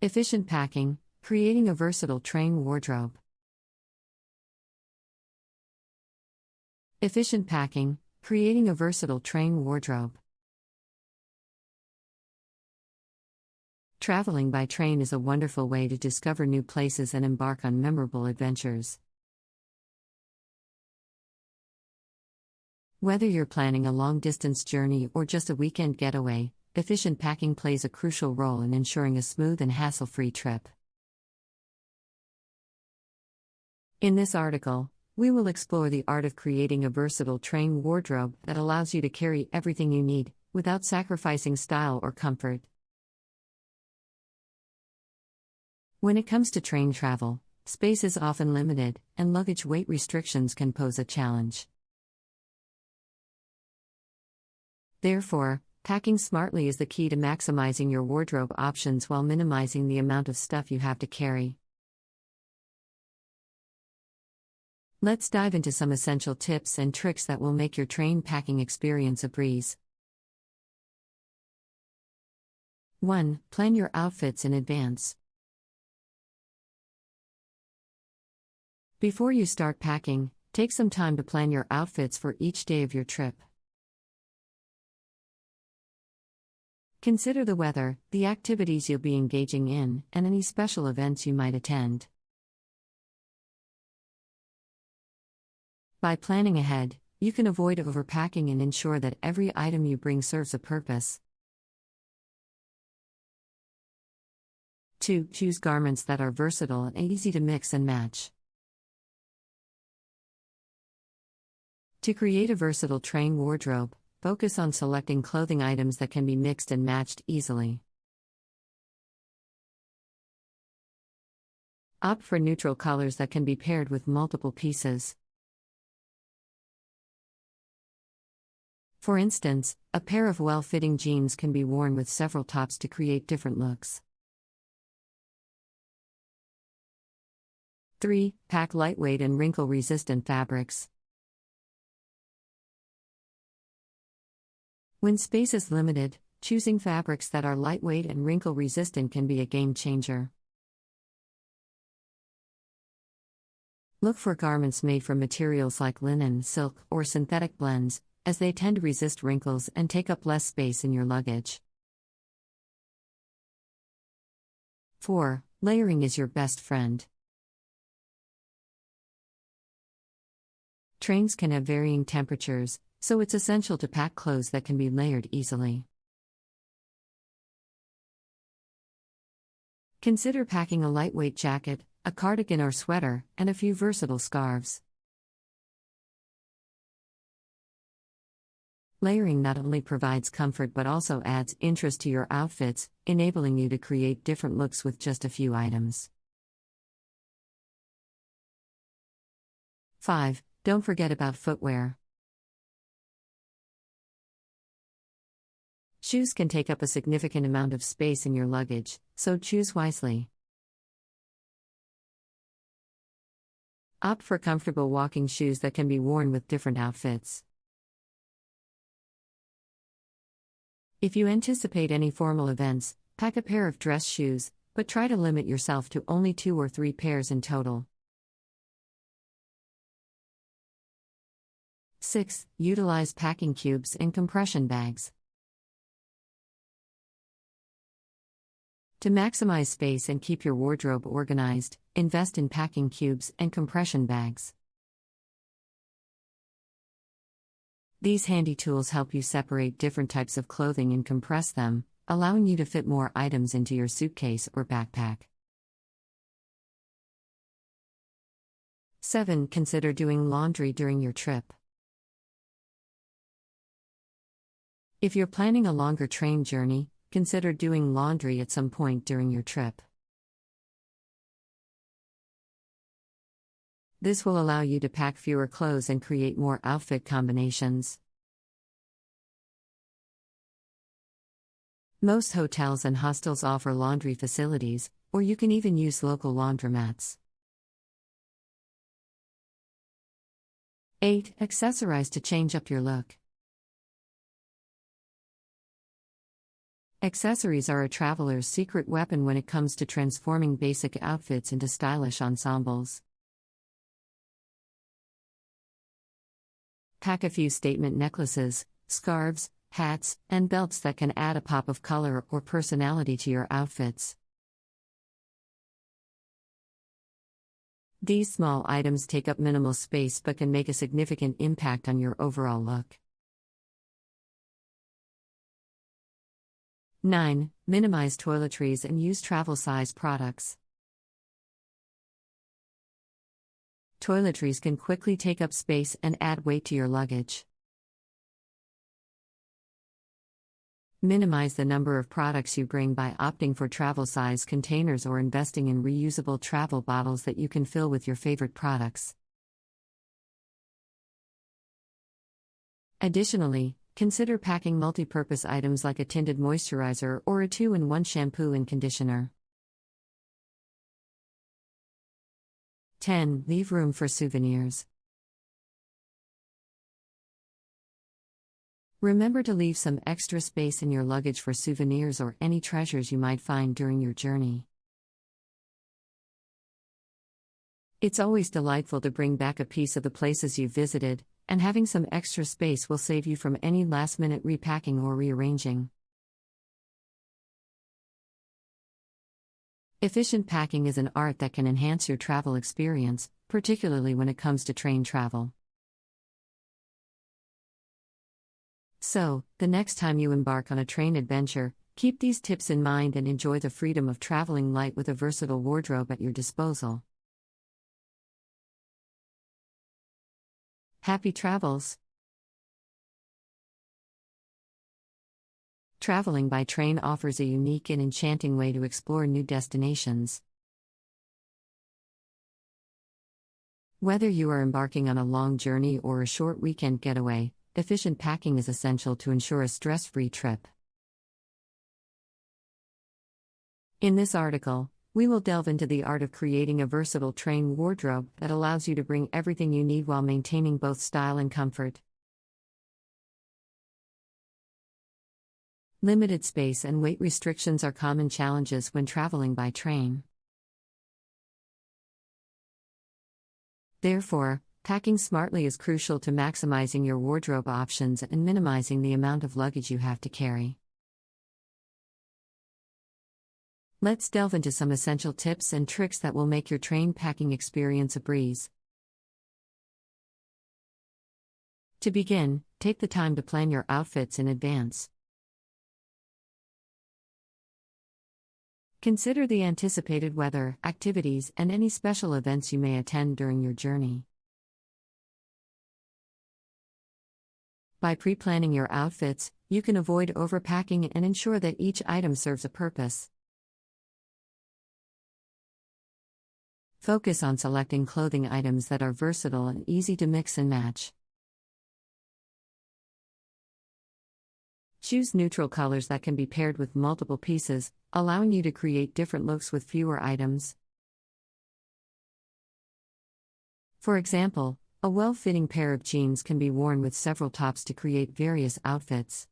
Efficient packing, creating a versatile train wardrobe. Efficient packing, creating a versatile train wardrobe. Traveling by train is a wonderful way to discover new places and embark on memorable adventures. Whether you're planning a long-distance journey or just a weekend getaway, efficient packing plays a crucial role in ensuring a smooth and hassle-free trip. In this article, we will explore the art of creating a versatile train wardrobe that allows you to carry everything you need, without sacrificing style or comfort. When it comes to train travel, space is often limited, and luggage weight restrictions can pose a challenge. Therefore, packing smartly is the key to maximizing your wardrobe options while minimizing the amount of stuff you have to carry. Let's dive into some essential tips and tricks that will make your train packing experience a breeze. 1. Plan your outfits in advance. Before you start packing, take some time to plan your outfits for each day of your trip. Consider the weather, the activities you'll be engaging in, and any special events you might attend. By planning ahead, you can avoid overpacking and ensure that every item you bring serves a purpose. 2. Choose garments that are versatile and easy to mix and match. To create a versatile train wardrobe, focus on selecting clothing items that can be mixed and matched easily. Opt for neutral colors that can be paired with multiple pieces. For instance, a pair of well-fitting jeans can be worn with several tops to create different looks. 3. Pack lightweight and wrinkle-resistant fabrics. When space is limited, choosing fabrics that are lightweight and wrinkle-resistant can be a game changer. Look for garments made from materials like linen, silk, or synthetic blends, as they tend to resist wrinkles and take up less space in your luggage. 4. Layering is your best friend. Trains can have varying temperatures, so it's essential to pack clothes that can be layered easily. Consider packing a lightweight jacket, a cardigan or sweater, and a few versatile scarves. Layering not only provides comfort but also adds interest to your outfits, enabling you to create different looks with just a few items. 5. Don't forget about footwear. Shoes can take up a significant amount of space in your luggage, so choose wisely. Opt for comfortable walking shoes that can be worn with different outfits. If you anticipate any formal events, pack a pair of dress shoes, but try to limit yourself to only 2 or 3 pairs in total. 6. Utilize packing cubes and compression bags. To maximize space and keep your wardrobe organized, invest in packing cubes and compression bags. These handy tools help you separate different types of clothing and compress them, allowing you to fit more items into your suitcase or backpack. 7. Consider doing laundry during your trip. If you're planning a longer train journey, consider doing laundry at some point during your trip. This will allow you to pack fewer clothes and create more outfit combinations. Most hotels and hostels offer laundry facilities, or you can even use local laundromats. 8. Accessorize to change up your look. Accessories are a traveler's secret weapon when it comes to transforming basic outfits into stylish ensembles. Pack a few statement necklaces, scarves, hats, and belts that can add a pop of color or personality to your outfits. These small items take up minimal space but can make a significant impact on your overall look. 9. Minimize toiletries and use travel-size products. Toiletries can quickly take up space and add weight to your luggage. Minimize the number of products you bring by opting for travel-size containers or investing in reusable travel bottles that you can fill with your favorite products. Additionally, consider packing multi-purpose items like a tinted moisturizer or a 2-in-1 shampoo and conditioner. 10. Leave room for souvenirs. Remember to leave some extra space in your luggage for souvenirs or any treasures you might find during your journey. It's always delightful to bring back a piece of the places you've visited, and having some extra space will save you from any last-minute repacking or rearranging. Efficient packing is an art that can enhance your travel experience, particularly when it comes to train travel. So, the next time you embark on a train adventure, keep these tips in mind and enjoy the freedom of traveling light with a versatile wardrobe at your disposal. Happy travels! Traveling by train offers a unique and enchanting way to explore new destinations. Whether you are embarking on a long journey or a short weekend getaway, efficient packing is essential to ensure a stress-free trip. In this article, we will delve into the art of creating a versatile train wardrobe that allows you to bring everything you need while maintaining both style and comfort. Limited space and weight restrictions are common challenges when traveling by train. Therefore, packing smartly is crucial to maximizing your wardrobe options and minimizing the amount of luggage you have to carry. Let's delve into some essential tips and tricks that will make your train packing experience a breeze. To begin, take the time to plan your outfits in advance. Consider the anticipated weather, activities, and any special events you may attend during your journey. By pre-planning your outfits, you can avoid overpacking and ensure that each item serves a purpose. Focus on selecting clothing items that are versatile and easy to mix and match. Choose neutral colors that can be paired with multiple pieces, allowing you to create different looks with fewer items. For example, a well-fitting pair of jeans can be worn with several tops to create various outfits.